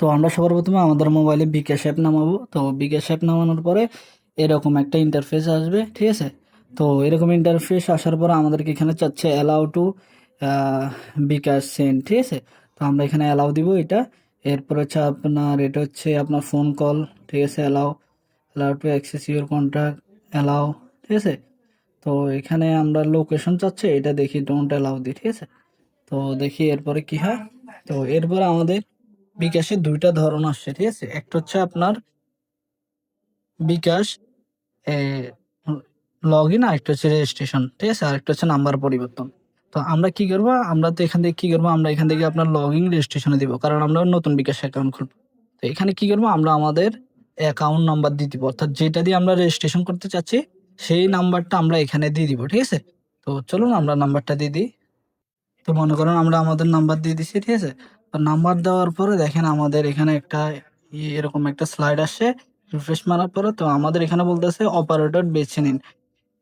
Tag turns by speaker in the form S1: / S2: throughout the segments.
S1: তো আমরা সবার প্রথমে আমাদের মোবাইলে বিকাশ অ্যাপ নামাবো। তো বিকাশ অ্যাপ নামানোর পরে এরকম একটা ইন্টারফেস আসবে, ঠিক আছে। তো এরকম ইন্টারফেস আসার পর আমাদেরকে এখানে চাচ্ছে অ্যালাউ টু বিকাশ সেন্ড, ঠিক আছে। তো আমরা এখানে অ্যালাউ দিব এটা। এরপর হচ্ছে আপনার এটা হচ্ছে আপনার ফোন কল, ঠিক আছে, allow allow to access your contact, allow, ঠিক আছে। তো এখানে আমরা লোকেশন চাচ্ছে, এটা দেখি ডোন্ট অ্যালাউ দিই, ঠিক আছে। তো দেখি এরপরে কি হয়। তো এরপরে আমাদের বিকাশের দুইটা ধরন আসছে, ঠিক আছে। একটা হচ্ছে আপনার বিকাশ লগ ইন, আর একটা হচ্ছে রেজিস্ট্রেশন, ঠিক আছে, আর একটা হচ্ছে নাম্বার পরিবর্তন। তো আমরা কি করবো, আমরা তো এখান থেকে কি করবো, আমরা এখান থেকে আপনার লগ ইন রেজিস্ট্রেশনে দিব, কারণ আমরা নতুন বিকাশ অ্যাকাউন্ট খুলবো। তো এখানে কি করবো, আমরা আমাদের অ্যাকাউন্ট নাম্বার দিয়ে দিব, অর্থাৎ যেটা দিয়ে আমরা রেজিস্ট্রেশন করতে চাচ্ছি সেই নাম্বারটা আমরা এখানে দিয়ে দিব, ঠিক আছে। তো চলুন আমরা নাম্বারটা দিয়ে দিই। তো মনে করেন আমরা আমাদের নাম্বার দিয়ে দিছি, ঠিক আছে। তো নাম্বার দেওয়ার পরে দেখেন আমাদের এখানে একটা এরকম একটা স্লাইড আসছে। রিফ্রেশ মারার পরে তো আমাদের এখানে বলতেছে অপারেটর বেছে নিন,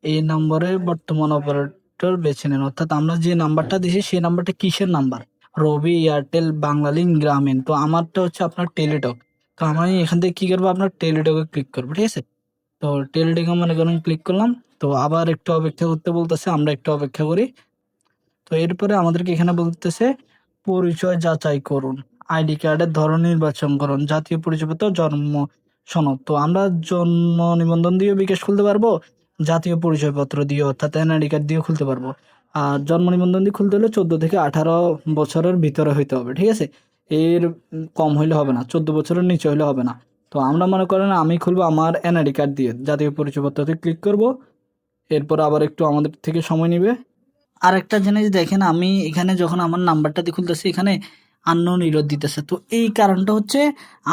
S1: এই নম্বরে বর্তমান অপারেটর বেছে নিন, অর্থাৎ আমরা যে নাম্বারটা দিছি সেই নাম্বারটা কিসের নাম্বার, রবি, এয়ারটেল, বাংলালিংক, গ্রামীণ। তো আমারটা হচ্ছে আপনার টেলিটক। তো আমি এখান থেকে কি করবো, আপনার টেলিটকে ক্লিক করবো, ঠিক আছে। তো টেলিটকে মনে করেন ক্লিক করলাম। তো আবার একটু অপেক্ষা করতে বলতেছে, আমরা একটু অপেক্ষা করি। তো এরপরে আমাদেরকে এখানে বলতেছে পরিচয় যাচাই করুন, আইডি কার্ডের ধরন নির্বাচন করুন, জাতীয় পরিচয়পত্র, জন্ম সনদ। তো আমরা জন্ম নিবন্ধন দিয়ে বিকাশ খুলতে পারবো, জাতীয় পরিচয়পত্র দিয়ে অর্থাৎ এনআইডি কার্ড দিয়ে খুলতে পারবো। আর জন্ম নিবন্ধন দিয়ে খুলতে হলে 14 থেকে 18 বছরের ভিতরে হইতে হবে, ঠিক আছে। এর কম হইলে হবে না, 14 বছরের নিচে হইলে হবে না। তো আমরা মনে করেন আমি খুলবো আমার এনআইডি কার্ড দিয়ে, জাতীয় পরিচয়পত্রতে ক্লিক করব। এরপর আবার একটু আমাদের থেকে সময় নিবে। আরেকটা জিনিস দেখেন, আমি এখানে যখন আমার নাম্বারটা দিয়ে খুলতেছি এখানে আননোন ইরর দিতেছে। তো এই কারণটা হচ্ছে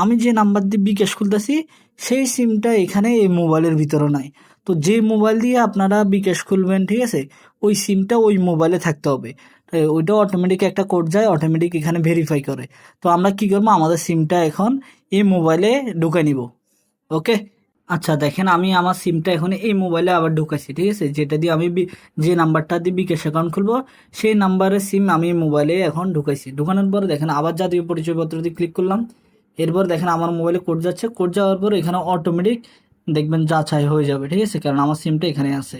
S1: আমি যে নাম্বার দিয়ে বিকাশ খুলতেছি সেই সিমটা এখানে এই মোবাইলের ভিতরে নাই। তো যে মোবাইল দিয়ে আপনারা বিকাশ খুলবেন, ঠিক আছে, ওই সিমটা ওই মোবাইলে থাকতে হবে। তো ওইটা অটোমেটিক একটা কোড যায়, অটোমেটিক এখানে ভেরিফাই করে। তো আমরা কি করবো, আমাদের সিমটা এখন এই মোবাইলে ঢুকে নিব। ওকে। আচ্ছা দেখেন, আমি আমার সিমটা এখন এই মোবাইলে আবার ঢুকাইছি, ঠিক আছে, যেটা দিয়ে আমি যে নাম্বারটা দিয়ে বিকাশ অ্যাকাউন্ট খুলবো সেই নাম্বারের সিম আমি মোবাইলে এখন ঢুকাইছি। ঢুকানোর পরে দেখেন আবার জাতীয় পরিচয়পত্র দিয়ে ক্লিক করলাম। এরপর দেখেন আমার মোবাইলে কোড যাচ্ছে, কোড যাওয়ার পর এখানে অটোমেটিক দেখবেন যাচাই হয়ে যাবে, ঠিক আছে, কারণ আমার সিমটা এখানে আছে।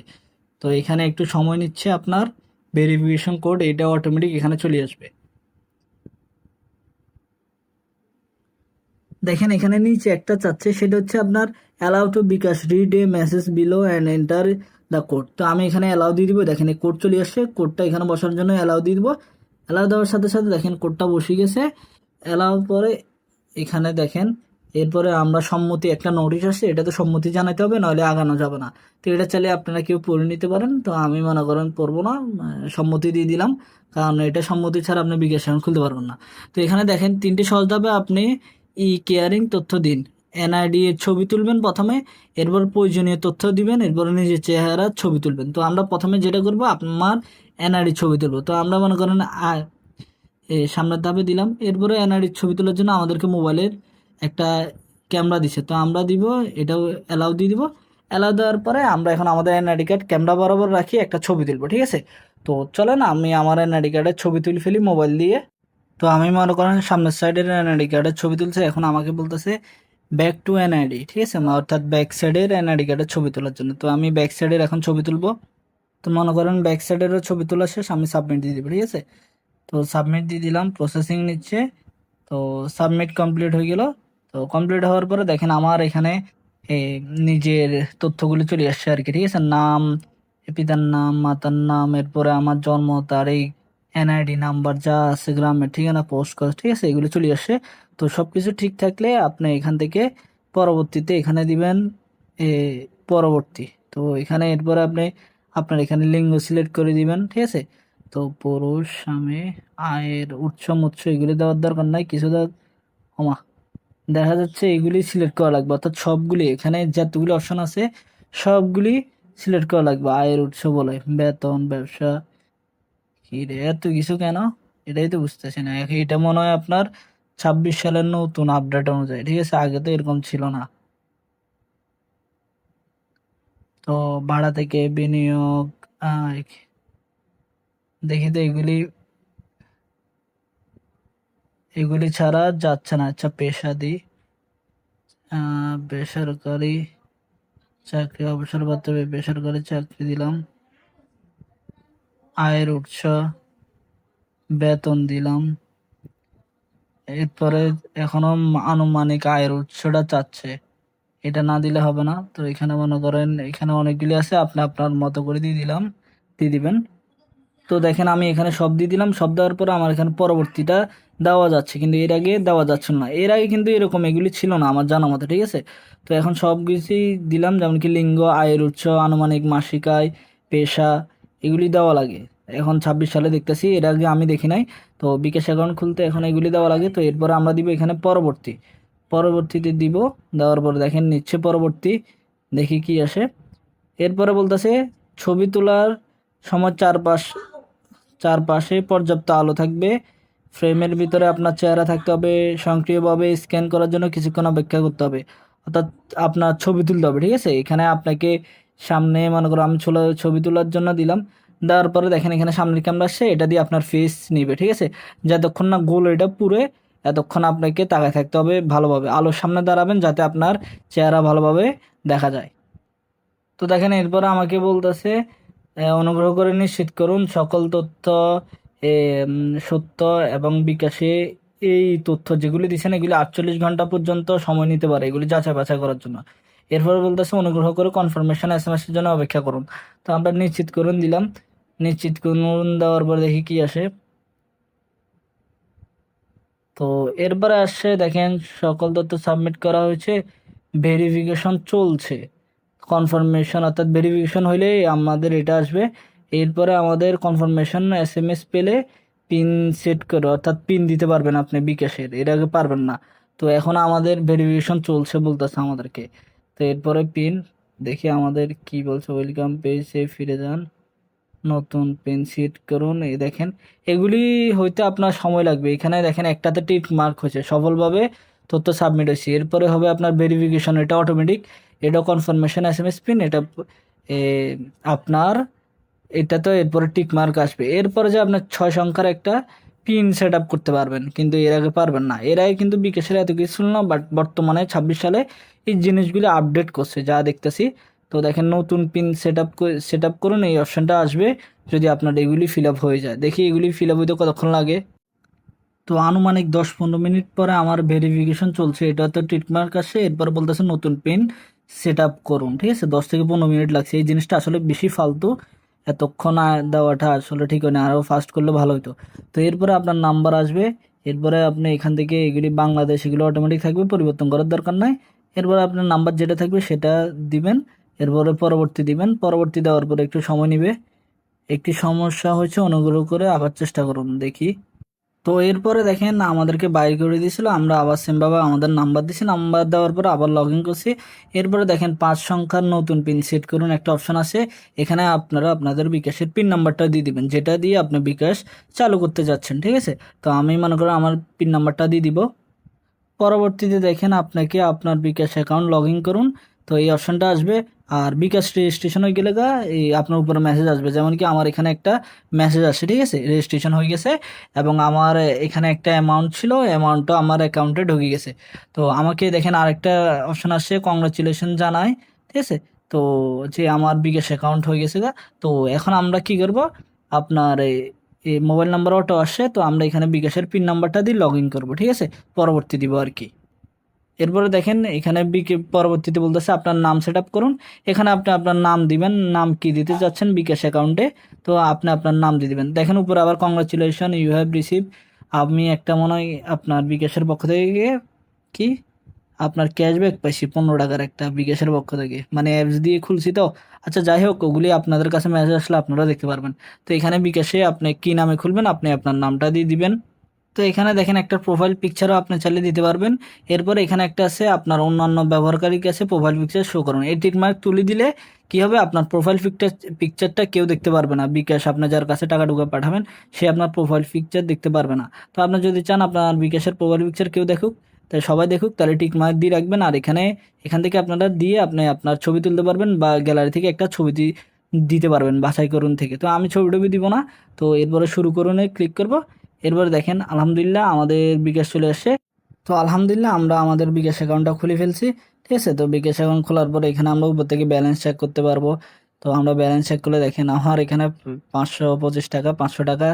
S1: তো এখানে একটু সময় নিচ্ছে আপনার ভেরিফিকেশন কোড, এটা অটোমেটিক এখানে চলে আসবে। দেখেন এখানে নিচে একটা চাচ্ছে, সেটা হচ্ছে আপনার allow to bKash read a message below and enter the code. তো আমি এখানে অ্যালাউ দিয়ে দিব, দেখেন এই কোড চলে আসছে, কোডটা এখানে বসার জন্য অ্যালাউ দিয়ে দিব। অ্যালাউ দেওয়ার সাথে সাথে দেখেন কোডটা বসে গেছে। অ্যালাউ পরে এখানে দেখেন এরপরে আমরা সম্মতি একটা নোটিশ আসছে, এটা তো সম্মতি জানাতে হবে, নাহলে আগানো যাবে না। তো এটা চাইলে আপনারা কেউ পড়ে নিতে পারেন, তো আমি মনে করেন পড়বো না, সম্মতি দিয়ে দিলাম, কারণ এটা সম্মতি ছাড়া আপনি বিকাশ অ্যাকাউন্ট খুলতে পারবেন না। তো এখানে দেখেন তিনটে সহজ ধাপে আপনি কেয়ারিং তথ্য দিন। এনআইডি এর ছবি তুলবেন প্রথমে, এরপর প্রয়োজনীয় তথ্য দিবেন, এরপর নিজের চেহারার ছবি তুলবেন। তো আমরা প্রথমে যেটা করবো, আমার এনআইডি ছবি তুলবো। তো আমরা মনে করেন সামনের ধাপে দিলাম। এরপরে এনআইডির ছবি তোলার জন্য আমাদেরকে মোবাইলের একটা ক্যামেরা দিছে, তো আমরা দিব, এটাও অ্যালাউ দিয়ে দিব। অ্যালাউ দেওয়ার পরে আমরা এখন আমাদের এনআইডি কার্ড ক্যামেরা বরাবর রাখি একটা ছবি তুলবো, ঠিক আছে। তো চলেন আমি আমার এনআইডি কার্ডের ছবি তুলে ফেলি মোবাইল দিয়ে। তো আমি মনে করেন সামনের সাইডের এনআইডি কার্ডের ছবি তুলছে, এখন আমাকে বলতেছে ব্যাক টু এনআইডি, ঠিক আছে, অর্থাৎ ব্যাক সাইডের এনআইডি কার্ডের ছবি তোলার জন্য। তো আমি ব্যাক সাইডের এখন ছবি তুলবো। তো মনে করেন ব্যাক সাইডেরও ছবি তোলা শেষ, আমি সাবমিট দিয়ে দিব, ঠিক আছে। তো সাবমিট দিয়ে দিলাম, প্রসেসিং নিচ্ছে। তো সাবমিট কমপ্লিট হয়ে গেল। তো কমপ্লিট হওয়ার পরে দেখেন আমার এখানে এ, নিজের তথ্যগুলো চলে আসছে আর কি, ঠিক আছে, নাম, পিতার নাম, মাতার নাম, এরপরে আমার জন্ম তারিখ, এনআইডি নাম্বার যা আছে, গ্রামের ঠিকানা, পোস্ট কোড, ঠিক আছে, এগুলো চলে আসছে। তো সবকিছু ঠিক থাকলে আপনি এখান থেকে পরবর্তীতে এখানে দিবেন এ, পরবর্তী। তো এখানে এরপরে আপনি আপনার এখানে লিঙ্গ সিলেক্ট করে দিবেন, ঠিক আছে। তো পুরুষ, স্বামী, আয়ের উৎস এগুলি দেওয়ার দরকার নাই, কিছু দেওয়ার ক্ষমা, দেখা যাচ্ছে এগুলি সিলেক্ট করা লাগবে, অর্থাৎ সবগুলি এখানে যতগুলি অপশন আছে সবগুলি সিলেক্ট করা লাগবে। আয়ের উৎস বলে বেতন, ব্যবসা, কি রে এত কিছু কেন, এটাই তো বুঝতেছি না। এটা মনে হয় আপনার 26 সালের নতুন আপডেট অনুযায়ী, ঠিক আছে, আগে তো এরকম ছিল না। তো ভাড়া থেকে বিনিয়োগ, আহ, দেখি তো এগুলি এগুলি ছাড়া যাচ্ছে না। আচ্ছা পেশা দিই, বেসরকারি চাকরি, অবসর ভাতা, বেসরকারি চাকরি দিলাম, আয়ের উৎস, বেতন দিলাম। এরপরে এখনো আনুমানিক আয়ের উৎসটা চাচ্ছে, এটা না দিলে হবে না। তো এখানে মনে করেন এখানে অনেকগুলি আছে, আপনি আপনার মতো করে দিয়ে দিবেন। তো দেখেন আমি এখানে সব দিয়ে দিলাম, সব দেওয়ার পরে আমার এখানে পরবর্তীটা দেওয়া যাচ্ছে, কিন্তু এর আগে দেওয়া যাচ্ছিল না। এর আগে কিন্তু এরকম এগুলি ছিল না আমার জানা মতো, ঠিক আছে। তো এখন সব কিছুই দিলাম, যেমন কি লিঙ্গ, আয়ের উৎস, আনুমানিক মাসিক আয়, পেশা, এগুলি দেওয়া লাগে। এখন 26 সালে দেখতেছি, এর আগে আমি দেখি নাই। তো বিকাশ অ্যাকাউন্ট খুলতে এখন এগুলি দেওয়া লাগে। তো এরপরে আমরা দিব এখানে পরবর্তীতে দিব। দেওয়ার পরে দেখেন নিচ্ছে পরবর্তী, দেখি কি আসে। এরপরে বলতেছে ছবি তোলার সময় চারপাশে পর্যাপ্ত আলো থাকবে, ফ্রেমের ভিতরে আপনার চেহারা থাকতে হবে, স্বয়ংক্রিয়ভাবে স্ক্যান করার জন্য কিছুক্ষণ অপেক্ষা করতে হবে। অর্থাৎ আপনার ছবি তুলতে হবে, ঠিক আছে। এখানে আপনাকে সামনে মনে করো আমি ছবি তোলার জন্য দিলাম। দেওয়ার পরে দেখেন এখানে সামনের ক্যামেরা আসছে, এটা দিয়ে আপনার ফেস নিবে, ঠিক আছে। যতক্ষণ না গোল এটা পুরো, এতক্ষণ আপনাকে তাকায় থাকতে হবে ভালোভাবে। আলোর সামনে দাঁড়াবেন যাতে আপনার চেহারা ভালোভাবে দেখা যায়। তো দেখেন এরপরে আমাকে বলতেছে অনুগ্রহ করে নিশ্চিত করুন সকল তথ্য এ, সত্য এবং বিকাশে এই তথ্য যেগুলি দিচ্ছেন এগুলি 48 ঘন্টা পর্যন্ত সময় নিতে পারে এগুলি যাচাই বাছাই করার জন্য। এরপরে বলতেছে অনুগ্রহ করে কনফার্মেশন এসএমএস এর জন্য অপেক্ষা করুন। তো আমরা নিশ্চিত করুন দিলাম। নিশ্চিত করুন দেওয়ার পর দেখি কি আসে। তো এরপরে আসছে দেখেন সকল তথ্য সাবমিট করা হয়েছে, ভেরিফিকেশন চলছে। কনফার্মেশন অর্থাৎ ভেরিফিকেশন হইলে আমাদের এটা আসবে। এরপরে আমাদের কনফার্মেশন এসএমএস পেলে পিন সেট করে, অর্থাৎ পিন দিতে পারবেন আপনি বিকাশের, এর আগে পারবেন না। তো এখন আমাদের ভেরিফিকেশন চলছে বলতেছে আমাদেরকে। তো এরপরে পিন দেখি আমাদের কি বলছে, ওয়েলকাম পেজে ফিরে যান, নতুন পিন সেট করুন। এই দেখেন এগুলি হইতে আপনার সময় লাগবে। এখানে দেখেন একটাতে টিক মার্ক হয়েছে, সফলভাবে তথ্য সাবমিট হয়েছে। এরপরে হবে আপনার ভেরিফিকেশন, এটা অটোমেটিক। এটা কনফার্মেশন এসএমএস পিন, এটা এ, আপনার এটা তো এরপরে টিক মার্ক আসবে। এরপরে যে আপনার 6 সংখ্যার একটা পিন সেট আপ করতে পারবেন, কিন্তু এর আগে পারবেন না। এর আগে কিন্তু বিকাশের এত কিছু ছিল না, বাট বর্তমানে 26 সালে এই জিনিসগুলো আপডেট করছে যা দেখতেছি। তো দেখেন নতুন পিন সেট আপ করুন, এই অপশনটা আসবে যদি আপনার এগুলি ফিল আপ হয়ে যায়। দেখি এগুলি ফিল আপ হইতে কতক্ষণ লাগে। তো আনুমানিক 10-15 মিনিট পরে আমার ভেরিফিকেশন চলছে, এটা তো টিকমার্ক আসে। এরপর বলতেছে নতুন পিন সেট আপ করুন, ঠিক আছে। 10 থেকে 15 মিনিট লাগছে। এই জিনিসটা আসলে বেশি ফালতু, এতক্ষণ দেওয়াটা আসলে ঠিক হয় না, আরও ফাস্ট করলে ভালো হতো। তো এরপরে আপনার নাম্বার আসবে। এরপরে আপনি এখান থেকে এগুলি বাংলাদেশ, এগুলো অটোমেটিক থাকবে, পরিবর্তন করার দরকার নাই। এরপরে আপনার নাম্বার যেটা থাকবে সেটা দিবেন। এরপরে পরবর্তী দিবেন। পরবর্তী দেওয়ার পরে একটু সময় নেবে। একটি সমস্যা হয়েছে, অনুগ্রহ করে আবার চেষ্টা করুন, দেখি। তো এরপরে দেখেন আমাদেরকে বাইর করে দিয়েছিল, আমরা আবার সেমভাবে আমাদের নাম্বার দিয়েছি, নাম্বার দেওয়ার পর আবার লগ ইন করছি। এরপরে দেখেন 5 সংখ্যার নতুন পিন সেট করুন একটা অপশন আছে। এখানে আপনারা আপনাদের বিকাশের পিন নাম্বারটা দিয়ে দিবেন, যেটা দিয়ে আপনি বিকাশ চালু করতে যাচ্ছেন, ঠিক আছে। তো আমি মনে করি আমার পিন নাম্বারটা দিয়ে দিব। পরবর্তীতে দেখেন আপনাকে আপনার বিকাশ অ্যাকাউন্ট লগ ইন করুন, তো এই অপশনটা আসবে। আর বিকাশ রেজিস্ট্রেশন হয়ে গেলে এই আপনার উপরে মেসেজ আসবে, যেমন কি আমার এখানে একটা মেসেজ আসছে, ঠিক আছে, রেজিস্ট্রেশন হয়ে গেছে এবং আমার এখানে একটা অ্যামাউন্ট ছিল, অ্যামাউন্টটা আমার অ্যাকাউন্টে ঢুকে গেছে। তো আমাকে দেখেন আরেকটা অপশন আসছে, কংগ্রাচুলেশন জানাই, ঠিক আছে। তো যে আমার বিকাশ অ্যাকাউন্ট হয়ে গেছে গা। তো এখন আমরা কি করব, আপনার এই মোবাইল নাম্বার অটো আসছে, তো আমরা এখানে বিকাশের পিন নাম্বারটা দিয়ে লগ ইন করবো, ঠিক আছে, পরবর্তী দিব আর কি। এরপরে দেখেন এখানে পরবর্তীতে বলতেছে আপনার নাম সেট আপ করুন। এখানে আপনি আপনার নাম দিবেন, নাম কি দিতে চাচ্ছেন বিকাশ অ্যাকাউন্টে, তো আপনি আপনার নাম দিয়ে দিবেন। দেখেন উপরে আবার কংগ্রাচুলেশন ইউ হ্যাভ রিসিভ, আমি একটা মনে হয় আপনার বিকাশের পক্ষ থেকে কি আপনার ক্যাশব্যাক পাইছি 15 টাকার একটা বিকাশের পক্ষ থেকে, মানে অ্যাপস দিয়ে খুলছি তো। আচ্ছা যাই হোক, ওগুলি আপনাদের কাছে মেসেজ আসলে আপনারা দেখতে পারবেন। তো এখানে বিকাশে আপনি কি নামে খুলবেন, আপনি আপনার নামটা দিয়ে দিবেন। তো এখানে দেখেন একটা প্রোফাইল পিকচারও আপনি চাইলে দিতে পারবেন। এরপর এখানে একটা আছে আপনার অন্যান্য ব্যবহারকারীর কাছে প্রোফাইল পিকচার শো করুন, এই টিকমার্ক তুলে দিলে কি হবে, আপনার প্রোফাইল পিকচারটা কেউ দেখতে পারবে না। বিকাশ আপনার যার কাছে টাকা ঢুকে পাঠাবেন সে আপনার প্রোফাইল পিকচার দেখতে পারবে না। তো আপনি যদি চান আপনার বিকাশের প্রোফাইল পিকচার কেউ দেখুক, তাই সবাই দেখুক, তাহলে টিকমার্ক দিয়ে রাখবেন। আর এখান থেকে আপনারা দিয়ে আপনি আপনার ছবি তুলতে পারবেন বা গ্যালারি থেকে একটা ছবি দিতে পারবেন বাছাই করুন থেকে। তো আমি ছবি টবি দিব না। তো এরপরে শুরু করুন ক্লিক করব। এরপর দেখেন আলহামদুলিল্লাহ আমাদের বিকাশ চলে আসে। তো আলহামদুলিল্লাহ আমরা আমাদের বিকাশ অ্যাকাউন্টটা খুলে ফেলছি। ঠিক আছে, তো বিকাশ অ্যাকাউন্ট খোলার পরে এখানে আমরা উপর থেকে ব্যালেন্স চেক করতে পারবো। তো আমরা ব্যালেন্স চেক করলে দেখেন আমার এখানে 525 টাকা 500 টাকা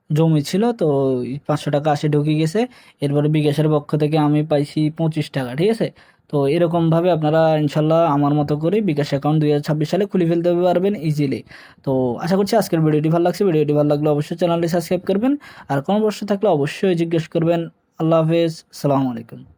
S1: জমি ছিল, তো 500 টাকা আসে ঢুকে গেছে। এরপরে বিকাশের পক্ষ থেকে আমি পাইছি 25 টাকা। ঠিক আছে, তো এরকমভাবে আপনারা ইনশাল্লাহ আমার মতো করে বিকাশ অ্যাকাউন্ট 2026 সালে খুলে ফেলতে পারবেন ইজিলি। তো আশা করছি আজকের ভিডিওটি ভালো লাগছে। ভিডিওটি ভালো লাগলে অবশ্যই চ্যানেলটি সাবস্ক্রাইব করবেন, আর কোনো প্রশ্ন থাকলে অবশ্যই জিজ্ঞেস করবেন। আল্লাহ হাফেজ, আসসালামু আলাইকুম।